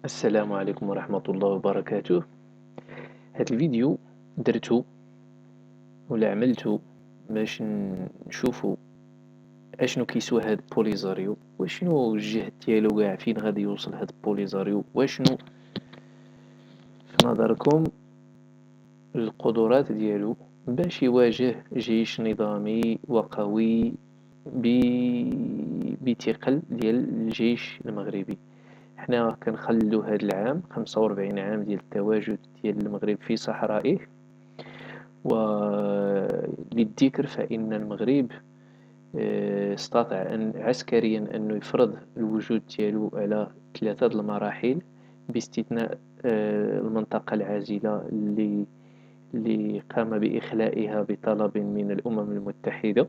السلام عليكم ورحمة الله وبركاته. هاد الفيديو درتو ولا عملتو باش نشوفو اشنو كيسوى هاد بوليزاريو وشنو الجهد ديالو كاع فين غادي يوصل هاد بوليزاريو وشنو في نظركم القدرات ديالو باش يواجه جيش نظامي وقوي بثقل ديال الجيش المغربي. حنا كنخلو هاد العام 45 عام ديال التواجد ديال المغرب في صحرائه، وللذكر فإن المغرب استطاع عسكريا أنه يفرض الوجود ديالو على ثلاثة المراحل باستثناء المنطقة العازلة اللي قام بإخلائها بطلب من الأمم المتحدة.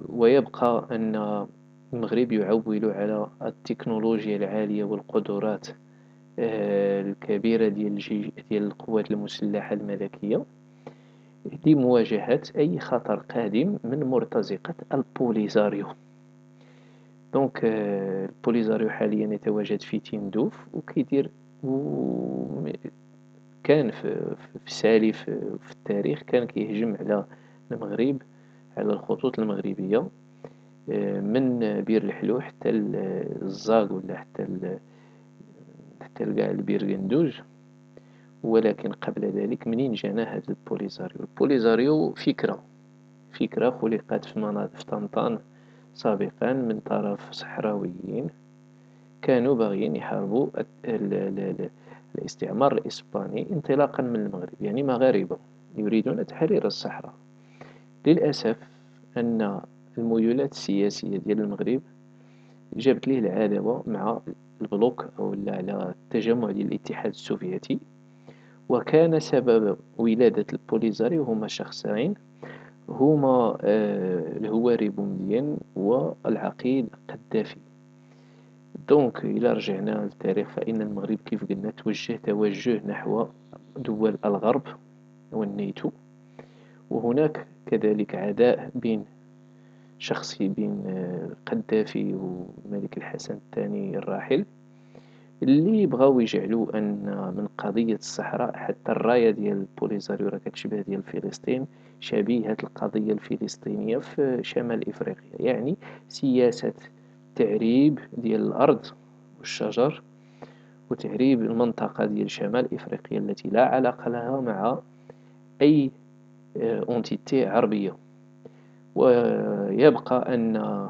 ويبقى أن المغرب يعول على التكنولوجيا العالية والقدرات الكبيرة ديال القوات المسلحة الملكية لمواجهة أي خطر قادم من مرتزقة البوليزاريو. دونك البوليزاريو حاليا يتواجد في تندوف وكيدير كان في السالف في التاريخ كان كيهجم على المغرب، على الخطوط المغربية من بير الحلو حتى الزاق ولا حتى كاع البير قندوج. ولكن قبل ذلك منين جانا هذا البوليزاريو فكرة خلقت في طنطان سابقا من طرف صحراويين كانوا باغيين يحاربوا الاستعمار الإسباني انطلاقا من المغرب، يعني مغاربة يريدون تحرير الصحراء. للأسف أن الميولات السياسية ديال المغرب جابت ليه العداوة مع البلوك أو على التجمع ديال الاتحاد السوفيتي، وكان سبب ولادة البوليزاريو هما شخصين، هما الهواري بومدين والعقيد قدافي. دونك إلى رجعنا للتاريخ فإن المغرب كيف قلنا توجه نحو دول الغرب والناتو، وهناك كذلك عداء بين قدافي والملك الحسن الثاني الراحل، اللي بغاو يجعلوا ان من قضيه الصحراء حتى الرايه ديال البوليزاريو راه كتشبه ديال فلسطين، شبيهه القضيه الفلسطينيه في شمال افريقيا، يعني سياسه تعريب ديال الارض والشجر وتعريب المنطقه ديال شمال افريقيا التي لا علاقه لها مع اي اونتيتي عربيه. ويبقى ان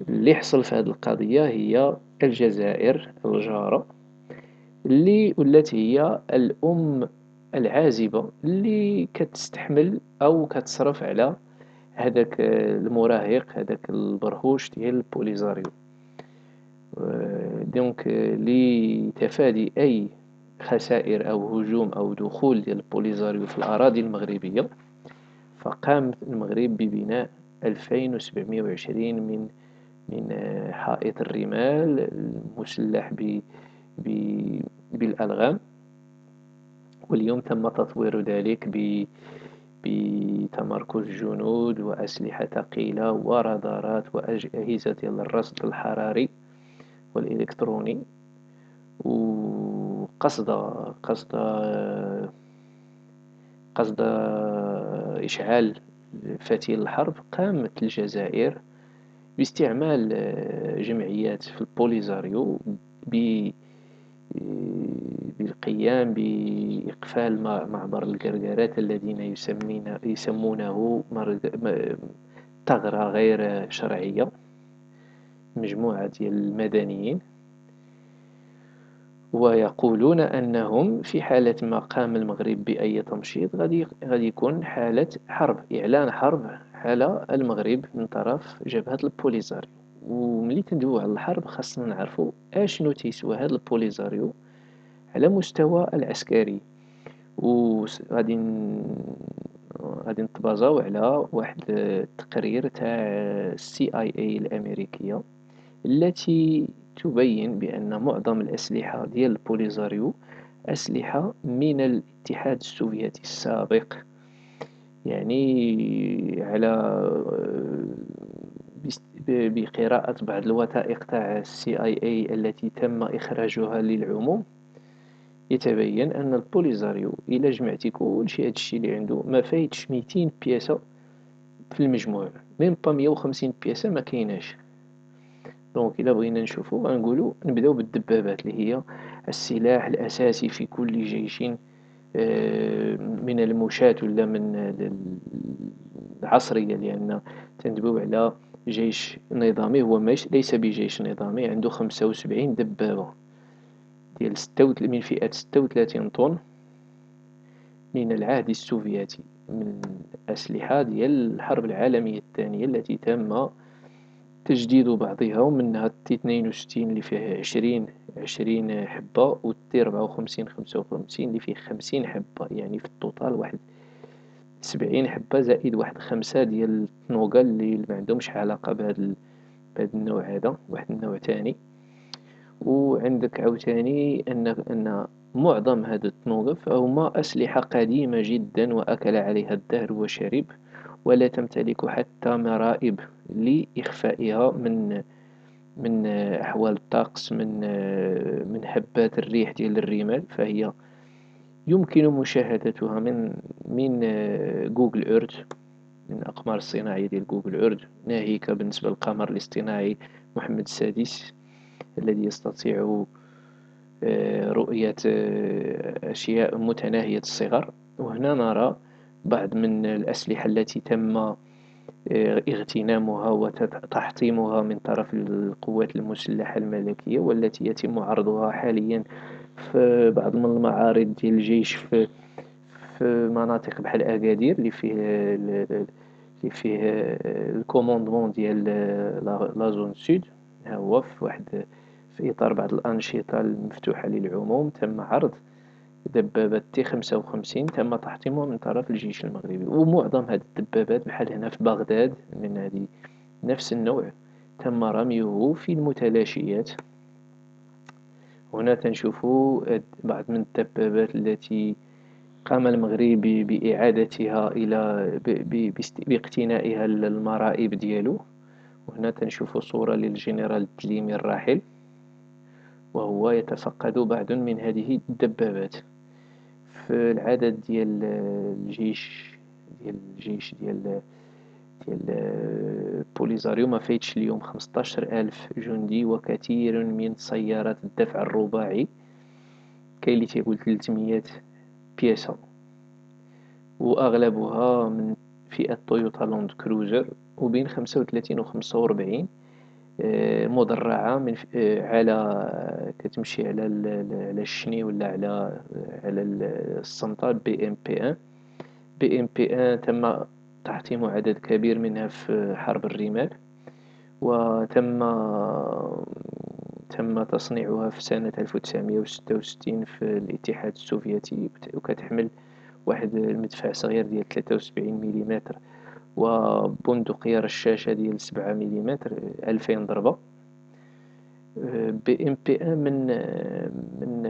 اللي حصل في هذه القضيه هي الجزائر الجاره اللي ولات هي الأم العازبة اللي كتستحمل أو كتصرف على هذاك المراهق، هذاك البرهوش ديال البوليزاريو. دونك لتفادي أي خسائر أو هجوم أو دخول ديال البوليزاريو في الأراضي المغربية، فقام المغرب ببناء 2720 من حائط الرمال المسلح ب بالألغام. واليوم تم تطوير ذلك بتمركز جنود وأسلحة ثقيلة ورادارات وأجهزة الرصد الحراري والإلكتروني. وقصد قصد قصد إشعال فتيل الحرب قامت الجزائر باستعمال جمعيات في البوليزاريو بالقيام بإقفال معبر القرقرات الذين يسمونه ثغرة غير شرعية، مجموعة ديال المدنيين، ويقولون أنهم في حالة ما قام المغرب بأي تمشيط غادي يكون حالة حرب، إعلان حرب على المغرب من طرف جبهة البوليزاريو. وملي تندويو على الحرب خاصنا نعرفوا اشنو تيسوى هذا البوليزاريو على مستوى العسكري. وغادي غادي نتبازاو على واحد التقرير تاع CIA الأمريكية التي تبين بأن معظم الأسلحة ديال البوليزاريو أسلحة من الاتحاد السوفيتي السابق، يعني على بقراءة بعض الوثائق تاع CIA التي تم إخراجها للعموم، يتبين أن البوليزاريو إلا جمعتي كلشي هادشي اللي عنده ما فايتش 200 بياسة في المجموع، ميم با 150 بياسة ما كايناش. دونك إلا بغينا نشوفو غنقولو نبداو بالدبابات اللي هي السلاح الأساسي في كل جيش، من المشاة ولا من العصرية، لأن تندويو على جيش نظامي هو ليس بجيش نظامي، عنده 75 دبابة ديال من فئة 36 طن من العهد السوفيتي، من أسلحة ديال الحرب العالمية الثانية التي تم تجديد بعضها، ومنها تي 62 اللي فيه 20 حبة، و تي 54 55 اللي فيه 50 حبة، يعني في التوتال واحد 70 حبة زائد واحد 5 ديال الطنوقة اللي ما عندهمش علاقة بهذا النوع، هذا واحد النوع تاني. وعندك عاوتاني أن معظم هاد الطنوقة فهما أسلحة قديمة جدا وأكل عليها الدهر وشرب، ولا تمتلك حتى مرائب لإخفائها من أحوال الطقس، من هبات الريح ديال الرمال. فهي يمكن مشاهدتها من جوجل ايرث، من الأقمار الصناعية ديال جوجل ايرث، ناهيك بالنسبة للقمر الاصطناعي محمد السادس الذي يستطيع رؤية أشياء متناهية الصغر. وهنا نرى بعض من الأسلحة التي تم اغتنامها وتحطيمها من طرف القوات المسلحة الملكية، والتي يتم عرضها حاليا في بعض من المعارض ديال الجيش في مناطق بحال أكادير، اللي فيه الكوموندمون ديال لا زون سود. ها هو في إطار بعض الأنشطة المفتوحة للعموم تم عرض دبابة تي 55 تم تحطيمها من طرف الجيش المغربي. ومعظم هذه الدبابات بحال هنا في بغداد من هذه نفس النوع تم رميه في المتلاشيات. هنا تنشوفوا بعض من الدبابات التي قام المغرب بإعادتها باقتنائها المرائب ديالو. وهنا تنشوفوا صورة للجنرال التليمي الراحل وهو يتفقد بعض من هذه الدبابات. في العدد ديال البوليزاريو ما فايتش اليوم 15,000 جندي وكثير من سيارات الدفع الرباعي، كاين اللي تيقول 300 بياسة، وأغلبها من فئة تويوتا لاند كروزر، وبين 35 و 45 مدرعة من كتمشي على الشني ولا على السنطة بي ام بي 1 تم تحطيم عدد كبير منها في حرب الرمال، وتم تصنيعها في سنة 1966 في الاتحاد السوفيتي، وكتحمل واحد المدفع صغير ديال 73 ملم وبندقية رشاشة ديال 7 ملم 2000 ضربة. بي ام بي 1 من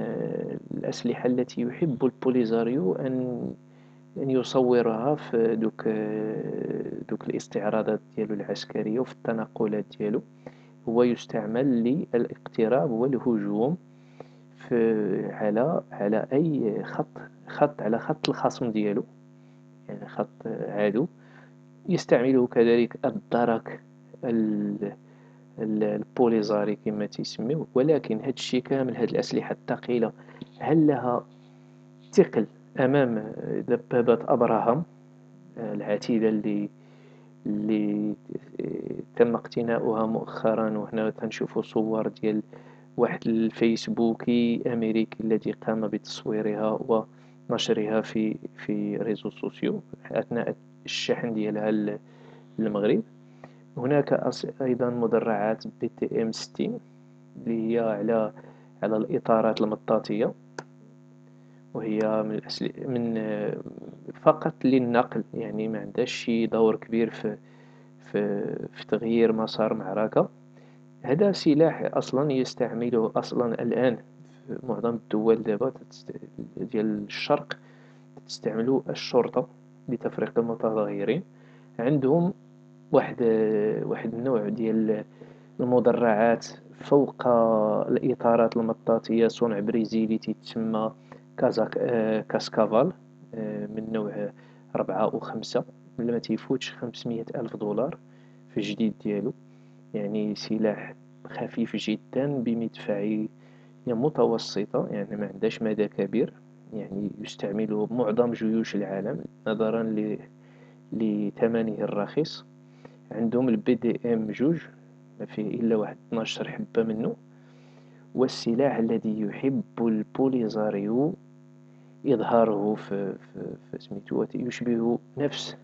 الأسلحة التي يحب البوليزاريو أن يصورها في دوك الاستعراضات ديالو العسكرية وفي التنقلات ديالو. هو يستعمل للاقتراب والهجوم على أي على خط الخصم ديالو، يعني خط عدو. يستعمله كذلك الدرك البوليزاري كما تيسميوه. ولكن هاد الشيء كامل، هاد الأسلحة الثقيلة، هل لها ثقل أمام دبابات أبراهام العتيدة اللي تم اقتناؤها مؤخرا؟ وهنا تنشوف صور ديال واحد الفيسبوكي أمريكي الذي قام بتصويرها ونشرها في ريزو سوسيو أثناء الشحن ديالها للمغرب. هناك أيضا مدرعات بي تي ام 60 اللي هي على الإطارات المطاطية، وهي من فقط للنقل، يعني ما عندهاش شي دور كبير في تغيير مسار معركة. هذا سلاح أصلا يستعمله أصلا الآن في معظم الدول دابا ديال الشرق، تستعملوا الشرطة لتفريق المتظاهرين. عندهم واحد واحد النوع ديال المدرعات فوق الإطارات المطاطية صنع بريزيلي تيتسمى كاسكافال، من نوع 4 و5، ما تيفوتش 500 ألف دولار في الجديد ديالو. يعني سلاح خفيف جدا بمدفعية متوسطة، يعني ما عندهاش مدى كبير، يعني يستعمله معظم جيوش العالم نظرا لثمنه الرخيص. عندهم البي دي ام 2، ما فيه إلا واحد 12 حبة منه. والسلاح الذي يحب البوليزاريو إظهاره في سميتو يشبه نفس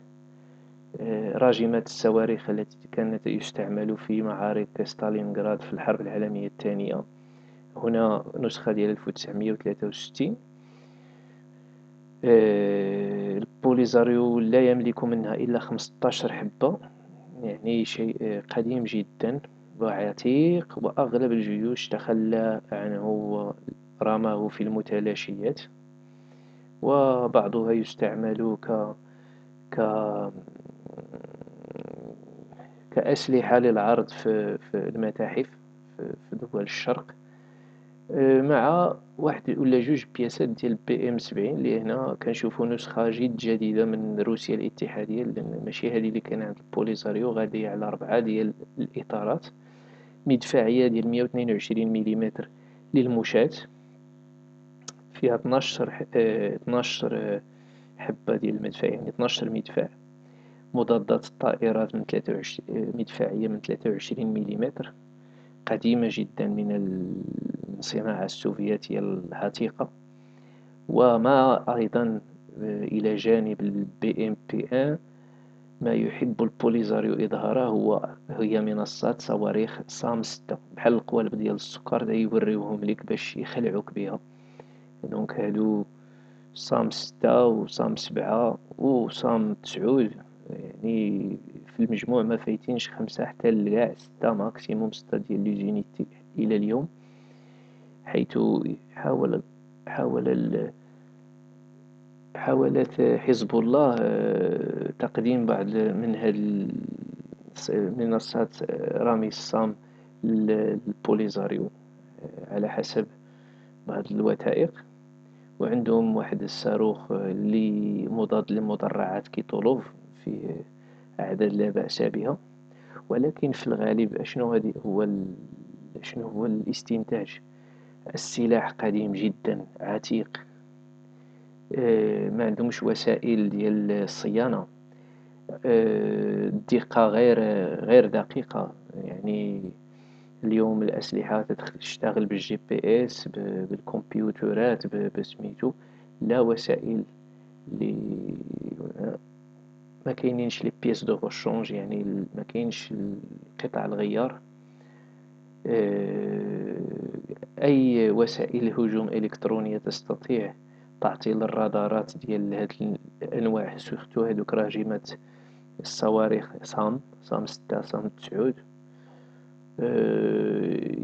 راجمات الصواريخ التي كانت يستعمل في معارك ستالينغراد في الحرب العالمية الثانية. هنا نسخة ديال 1963. البوليزاريو لا يملك منها إلا 15 حبة، يعني شيء قديم جدا وعتيق، وأغلب الجيوش تخلى عنه ورماه في المتلاشيات. وبعضها يستعمل ك... كأسلحة للعرض في المتاحف في دول الشرق، مع واحد ولا جوج بياسات ديال بي ام 70 اللي هنا كنشوفوا نسخة جد جديدة من روسيا الاتحادية، لأن ماشي هذه اللي كان عند البوليساريو، غادية على 4 ديال الإطارات، مدفعية ديال 122 مليمتر للمشاة، فيها 12 حبة ديال المدفع، يعني 12 مدفع. مضادات الطائرات من 23 مدفعية من 23 مليمتر، قديمة جدا من الصناعة السوفيتية العتيقة. وما أيضا إلى جانب البي ام بي 1، ما يحب البوليزاريو إظهاره هي منصات صواريخ سام 6، بحال القوالب ديال السكر دا يوريوهم لك باش يخلعوك بها. دونك هادو سام 6 وسام 7 وسام 9، يعني في المجموع ما فايتينش 5 حتى لكاع 6 ماكسيموم 6 ديال لي زونيتي إلى اليوم. حيث حاول حاول حاولت حزب الله تقديم بعض من هذه المنصات رمي الصام للبوليزاريو على حسب بعض الوثائق. وعندهم واحد الصاروخ اللي مضاد للمدرعات كيتولوف في أعداد لا بأس بها. ولكن في الغالب شنو هو الاستنتاج؟ السلاح قديم جدا عتيق، ما عندهمش وسائل ديال الصيانة، الدقة غير دقيقة. يعني اليوم الأسلحة تشتغل بالجي بي اس، بالكمبيوترات، بسميتو، لا وسائل لي ما كاينينش لي بيس دو غوشونج، يعني ما كاينش قطع الغيار، أي وسائل هجوم إلكترونية تستطيع تعطيل الرادارات ديال هاد الأنواع، سورتو هادوك راجمات الصواريخ سام 6 سام 9.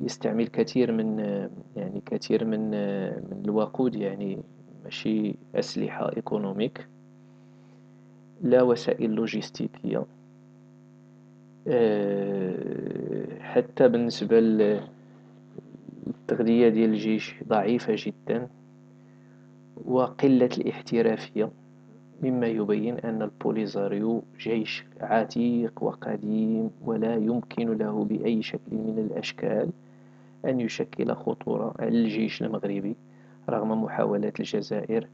يستعمل كثير من الوقود، يعني ماشي أسلحة إيكونوميك، لا وسائل لوجستيكية. حتى بالنسبة للتغذية ديال الجيش ضعيفة جدا، وقلة الاحترافية، مما يبين أن البوليزاريو جيش عتيق وقديم، ولا يمكن له بأي شكل من الأشكال أن يشكل خطورة على الجيش المغربي، رغم محاولات الجزائر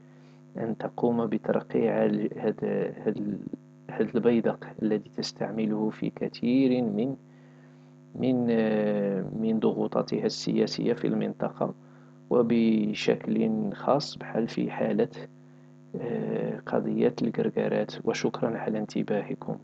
أن تقوم بترقيع هذا البيدق الذي تستعمله في كثير من ضغوطاتها السياسية في المنطقة، وبشكل خاص بحال في حالة قضية الكركارات. وشكرا على انتباهكم.